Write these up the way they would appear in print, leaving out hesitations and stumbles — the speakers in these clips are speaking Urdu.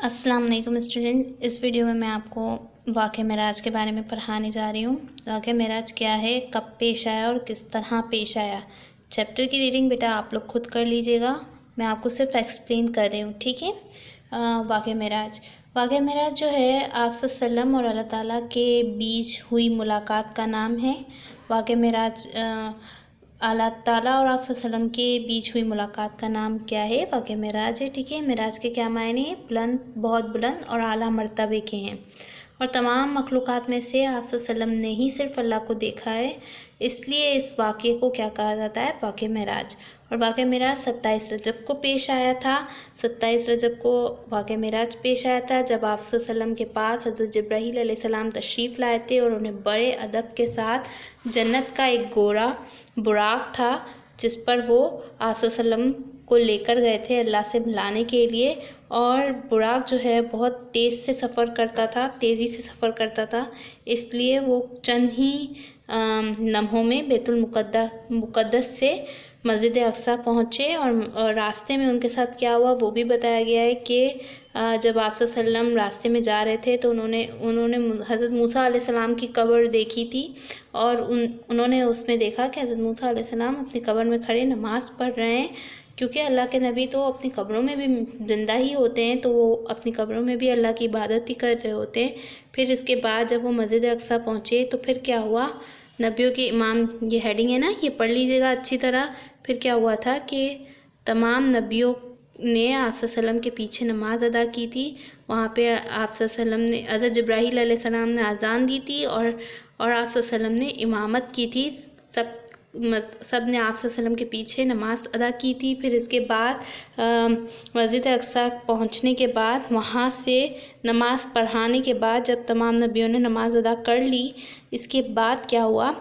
السلام علیکم اسٹوڈنٹ، اس ویڈیو میں آپ کو واقعہ معراج کے بارے میں پڑھانے جا رہی ہوں۔ واقعہ معراج کیا ہے، کب پیش آیا اور کس طرح پیش آیا۔ چیپٹر کی ریڈنگ بیٹا آپ لوگ خود کر لیجئے گا، میں آپ کو صرف ایکسپلین کر رہی ہوں، ٹھیک ہے۔ واقعہ معراج جو ہے آپ صلی اللہ علیہ وسلم اور اللہ تعالیٰ کے بیچ ہوئی ملاقات کا نام ہے۔ واقعہ معراج اللہ تعالیٰ اور آپ صلی اللہ علیہ وسلم کے بیچ ہوئی ملاقات کا نام کیا ہے؟ واقعہ معراج ہے، ٹھیک ہے۔ معراج کے کیا معنی ہیں؟ بہت بلند اور اعلیٰ مرتبے کے ہیں، اور تمام مخلوقات میں سے آپ صلی اللہ علیہ وسلم نے ہی صرف اللہ کو دیکھا ہے، اس لیے اس واقعے کو کیا کہا جاتا ہے؟ واقعہ معراج۔ اور واقعہ معراج 27 رجب کو پیش آیا تھا۔ 27 رجب کو واقعہ معراج پیش آیا تھا، جب آپ صلی اللہ علیہ وسلم کے پاس حضرت جبرائیل علیہ السلام تشریف لائے تھے، اور انہیں بڑے ادب کے ساتھ جنت کا ایک گھوڑا براق تھا، جس پر وہ آپ صلی اللہ علیہ وسلم کو لے کر گئے تھے اللہ سے ملانے کے لیے۔ اور براق جو ہے بہت تیزی سے سفر کرتا تھا، اس لیے وہ چند ہی لمحوں میں بیت المقدس سے مسجد اقصیٰ پہنچے۔ اور راستے میں ان کے ساتھ کیا ہوا وہ بھی بتایا گیا ہے کہ جب آپ صلی اللہ علیہ وسلم راستے میں جا رہے تھے تو انہوں نے حضرت موسیٰ علیہ السلام کی قبر دیکھی تھی، اور انہوں نے اس میں دیکھا کہ حضرت موسیٰ علیہ السلام اپنی قبر میں کھڑے نماز پڑھ رہے ہیں، کیونکہ اللہ کے نبی تو اپنی قبروں میں بھی زندہ ہی ہوتے ہیں، تو وہ اپنی قبروں میں بھی اللہ کی عبادت ہی کر رہے ہوتے ہیں۔ پھر اس کے بعد جب وہ مسجد اقصیٰ پہنچے تو پھر کیا ہوا، نبیوں کے امام، یہ ہیڈنگ ہے نا، یہ پڑھ لیجیے گا اچھی طرح۔ پھر کیا ہوا تھا کہ تمام نبیوں نے آپ صلی اللہ علیہ وسلم کے پیچھے نماز ادا کی تھی۔ وہاں پہ آپ صلی اللہ علیہ وسلم نے، حضرت جبرائیل علیہ السلام نے اذان دی تھی، اور آپ صلی اللہ علیہ وسلم نے امامت کی تھی، سب نے آپ صلی اللہ علیہ وسلم کے پیچھے نماز ادا کی تھی۔ پھر اس کے بعد مسجد اقصیٰ پہنچنے کے بعد، وہاں سے نماز پڑھانے کے بعد جب تمام نبیوں نے نماز ادا کر لی، اس کے بعد کیا ہوا،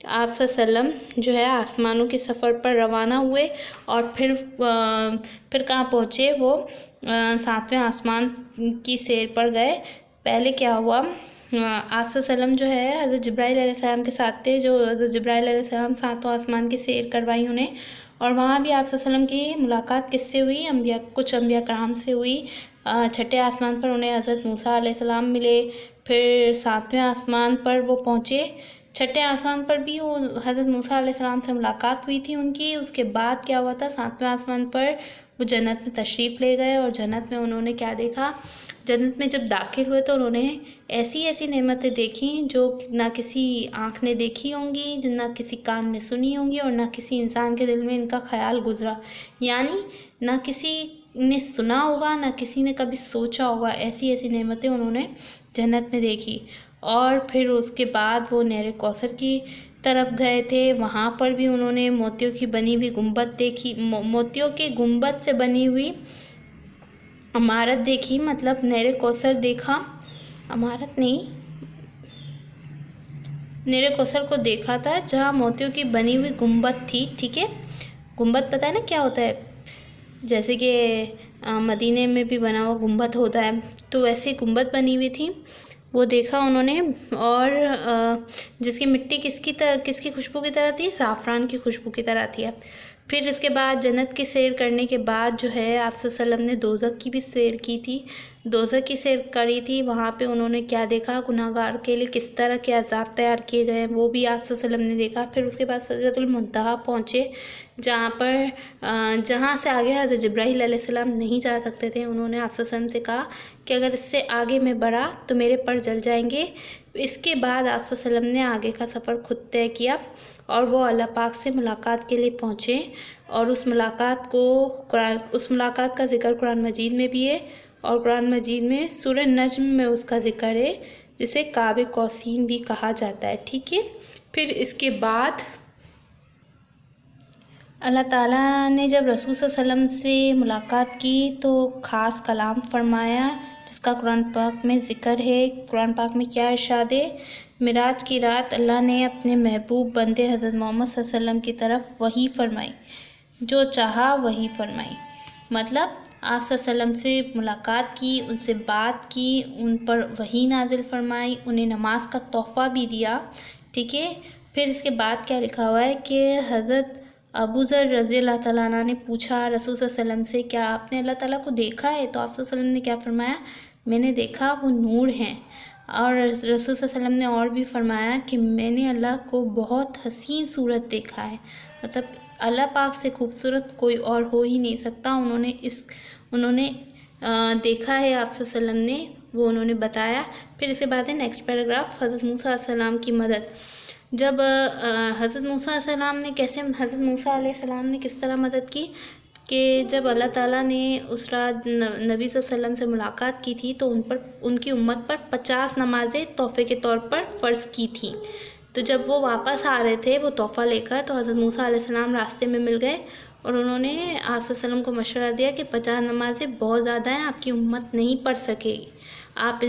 آپ صلی اللہ علیہ وسلم جو ہے آسمانوں کے سفر پر روانہ ہوئے، اور پھر کہاں پہنچے، وہ 7ویں آسمان کی سیر پر گئے۔ پہلے کیا ہوا، آپ صلی اللہ علیہ وسلم جو ہے حضرت جبرائیل علیہ السلام کے ساتھ تھے، جو حضرت جبرائیل علیہ السلام 7واں آسمان کی سیر کروائی انہیں، اور وہاں بھی آپ صلی اللہ علیہ وسلم کی ملاقات کس سے ہوئی، کچھ انبیاء کرام سے ہوئی۔ 6ٹھے آسمان پر انہیں حضرت موسیٰ علیہ السلام ملے، پھر 7ویں آسمان پر وہ پہنچے۔ 6ٹھے آسمان پر بھی وہ حضرت موسیٰ علیہ السلام سے ملاقات ہوئی تھی ان کی۔ اس کے بعد کیا ہوا تھا، 7ویں آسمان پر وہ جنت میں تشریف لے گئے، اور جنت میں انہوں نے کیا دیکھا، جنت میں جب داخل ہوئے تو انہوں نے ایسی نعمتیں دیکھیں جو نہ کسی آنکھ نے دیکھی ہوں گی، نہ کسی کان نے سنی ہوں گی، اور نہ کسی انسان کے دل میں ان کا خیال گزرا، یعنی نہ کسی نے سنا ہوگا، نہ کسی نے کبھی سوچا ہوگا، ایسی نعمتیں انہوں نے جنت میں دیکھی۔ اور پھر اس کے بعد وہ نہر کوثر کی طرف گئے تھے، وہاں پر بھی انہوں نے موتیوں کی بنی ہوئی گنبد دیکھی، موتیوں کے گنبد سے بنی ہوئی عمارت دیکھی، مطلب نہر کوثر دیکھا، عمارت نہیں، نہر کوثر کو دیکھا تھا جہاں موتیوں کی بنی ہوئی گنبد تھی، ٹھیک ہے۔ گنبد پتہ ہے نا کیا ہوتا ہے، جیسے کہ مدینے میں بھی بنا ہوا گنبد ہوتا ہے، تو ویسے گنبد بنی ہوئی تھی، وہ دیکھا انہوں نے۔ اور جس کی مٹی کس کی خوشبو کی طرح تھی، زعفران کی خوشبو کی طرح تھی۔ پھر اس کے بعد جنت کی سیر کرنے کے بعد جو ہے آپ صلی اللہ علیہ وسلم نے دوزخ کی بھی سیر کی تھی، دوزخ کی سیر کری تھی۔ وہاں پہ انہوں نے کیا دیکھا، گناہگار کے لیے کس طرح کے عذاب تیار کیے گئے ہیں، وہ بھی آپ صلی اللہ علیہ وسلم نے دیکھا۔ پھر اس کے بعد سدرۃ المنتہیٰ پہنچے، جہاں سے آگے حضرت جبرائیل علیہ السلام نہیں جا سکتے تھے۔ انہوں نے آپ صلی اللہ علیہ وسلم سے کہا کہ اگر اس سے آگے میں بڑھا تو میرے پر جل جائیں گے۔ اس کے بعد آپ صلی اللہ علیہ وسلم نے آگے کا سفر خود طے کیا، اور وہ اللہ پاک سے ملاقات کے لیے پہنچے، اور اس ملاقات کا ذکر قرآن مجید میں بھی ہے، اور قرآن مجید میں سورہ نجم میں اس کا ذکر ہے، جسے قاب قوسین بھی کہا جاتا ہے، ٹھیک ہے۔ پھر اس کے بعد اللہ تعالیٰ نے جب رسول صلی اللہ علیہ وسلم سے ملاقات کی تو خاص کلام فرمایا، جس کا قرآن پاک میں ذکر ہے۔ قرآن پاک میں کیا ارشاد ہے، معراج کی رات اللہ نے اپنے محبوب بندے حضرت محمد صلی اللہ علیہ وسلم کی طرف وحی فرمائی، جو چاہا وحی فرمائی، مطلب آپ صلی اللہ علیہ وسلم سے ملاقات کی، ان سے بات کی، ان پر وحی نازل فرمائی، انہیں نماز کا تحفہ بھی دیا، ٹھیک ہے۔ پھر اس کے بعد کیا لکھا ہوا ہے کہ حضرت ابو ذر رضی اللہ تعالیٰ عنہ نے پوچھا رسول صلی اللہ علیہ وسلم سے، کیا آپ نے اللہ تعالیٰ کو دیکھا ہے؟ تو آپ صلی اللہ علیہ وسلم نے کیا فرمایا؟ میں نے دیکھا، وہ نور ہیں۔ اور رسول صلی اللہ علیہ وسلم نے اور بھی فرمایا کہ میں نے اللہ کو بہت حسین صورت دیکھا ہے، مطلب اللہ پاک سے خوبصورت کوئی اور ہو ہی نہیں سکتا۔ انہوں نے دیکھا ہے آپ صلی اللہ علیہ وسلم نے، وہ انہوں نے بتایا۔ پھر اس کے بعد ہے نیکسٹ پیراگراف، حضرت موسیٰ علیہ السلام کی مدد۔ جب حضرت موسیٰ علیہ السلام نے حضرت موسیٰ علیہ السلام نے کس طرح مدد کی کہ جب اللہ تعالیٰ نے اس رات نبی صلی اللہ علیہ وسلم سے ملاقات کی تھی تو ان کی امت پر 50 نمازیں تحفے کے طور پر فرض کی تھیں۔ تو جب وہ واپس آ رہے تھے وہ تحفہ لے کر، تو حضرت موسیٰ علیہ السلام راستے میں مل گئے اور انہوں نے آپ صلی اللہ علیہ وسلم کو مشورہ دیا کہ 50 نمازیں بہت زیادہ ہیں، آپ کی امت نہیں پڑھ سکے گی، آپ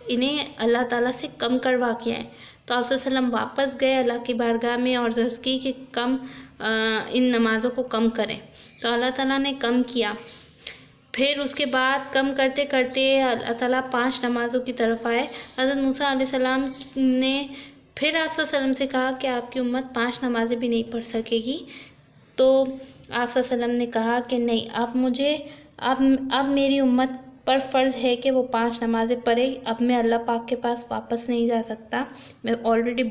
انہیں اللہ تعالیٰ سے کم کروا کے آئیں۔ تو آپ صلی اللہ علیہ وسلم واپس گئے اللہ کی بارگاہ میں اور عرض کی کہ ان نمازوں کو کم کریں، تو اللہ تعالیٰ نے کم کیا۔ پھر اس کے بعد کم کرتے کرتے اللہ تعالیٰ 5 نمازوں کی طرف آئے۔ حضرت موسیٰ علیہ السلام نے پھر آپ صلی اللہ علیہ وسلم سے کہا کہ آپ کی امت 5 نمازیں بھی نہیں پڑھ سکے گی، تو آپ صلی اللہ علیہ وسلم نے کہا کہ نہیں، اب میری امت پر فرض ہے کہ وہ 5 نمازیں پڑھے، اب میں اللہ پاک کے پاس واپس نہیں جا سکتا، میں آلریڈی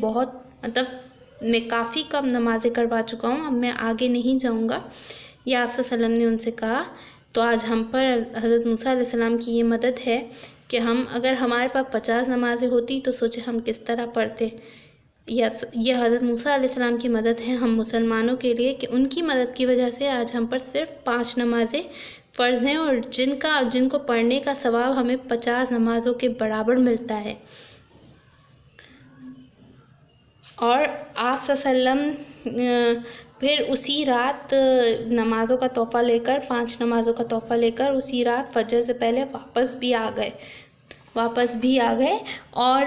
میں کافی کم نمازیں کروا چکا ہوں، اب میں آگے نہیں جاؤں گا، یہ آپ صلی اللہ علیہ وسلم نے ان سے کہا۔ تو آج ہم پر حضرت موسیٰ علیہ السلام کی یہ مدد ہے کہ اگر ہمارے پاس 50 نمازیں ہوتی تو سوچیں ہم کس طرح پڑھتے۔ یہ حضرت موسیٰ علیہ السلام کی مدد ہے ہم مسلمانوں کے لیے کہ ان کی مدد کی وجہ سے آج ہم پر صرف 5 نمازیں فرض ہیں، اور جن کو پڑھنے کا ثواب ہمیں 50 نمازوں کے برابر ملتا ہے۔ اور آپ صلی اللہ علیہ وسلم پھر اسی رات نمازوں کا تحفہ لے کر 5 نمازوں کا تحفہ لے کر اسی رات فجر سے پہلے واپس بھی آ گئے اور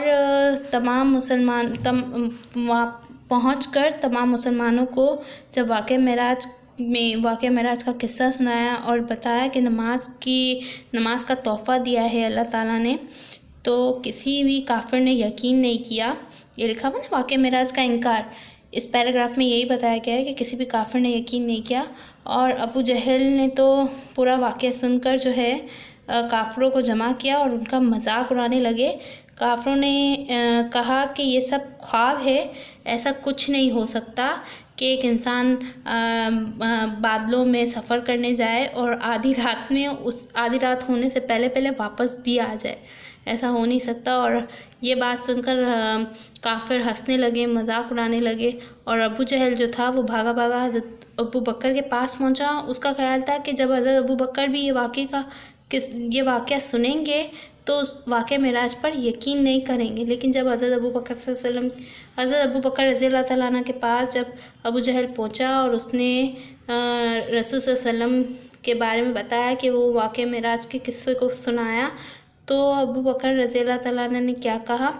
پہنچ کر تمام مسلمانوں کو جب واقعہ معراج کا قصہ سنایا اور بتایا کہ نماز کا تحفہ دیا ہے اللہ تعالیٰ نے، تو کسی بھی کافر نے یقین نہیں کیا۔ یہ لکھا ہوا نا واقعہ معراج کا انکار، اس پیراگراف میں یہی بتایا گیا ہے کہ کسی بھی کافر نے یقین نہیں کیا، اور ابو جہل نے تو پورا واقعہ سن کر جو ہے کافروں کو جمع کیا اور ان کا مذاق اڑانے لگے۔ کافروں نے کہا کہ یہ سب خواب ہے، ایسا کچھ نہیں ہو سکتا کہ ایک انسان بادلوں میں سفر کرنے جائے اور آدھی رات ہونے سے پہلے واپس بھی آ جائے، ایسا ہو نہیں سکتا۔ اور یہ بات سن کر کافر ہنسنے لگے، مذاق اڑانے لگے، اور ابو جہل جو تھا وہ بھاگا حضرت ابو بکر کے پاس پہنچا۔ اس کا خیال تھا کہ جب حضرت ابو بکر بھی یہ واقعہ سنیں گے تو اس واقعہ معراج پر یقین نہیں کریں گے، لیکن جب حضرت ابو بکر رضی اللہ تعالیٰ عنہ کے پاس جب ابو جہل پہنچا اور اس نے رسول صلی اللہ علیہ وسلم کے بارے میں بتایا کہ وہ واقعہ معراج کے قصے کو سنایا، تو ابو بکر رضی اللہ تعالیٰ عنہ نے کیا کہا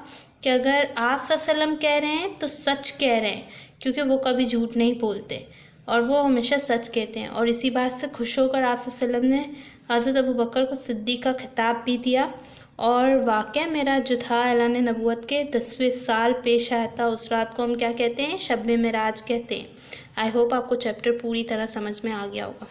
کہ اگر آپ صلی اللہ علیہ وسلم کہہ رہے ہیں تو سچ کہہ رہے ہیں، کیونکہ وہ کبھی جھوٹ نہیں بولتے اور وہ ہمیشہ سچ کہتے ہیں۔ اور اسی بات سے خوش ہو کر آپ صلی اللہ علیہ وسلم نے حضرت ابو بکر کو صدیق کا خطاب بھی دیا، اور واقعہ معراج جو تھا اعلان نبوت کے 10ویں سال پیش آیا تھا۔ اس رات کو ہم کیا کہتے ہیں؟ شب معراج کہتے ہیں۔ آئی ہوپ آپ کو چیپٹر پوری طرح سمجھ میں آ گیا ہوگا۔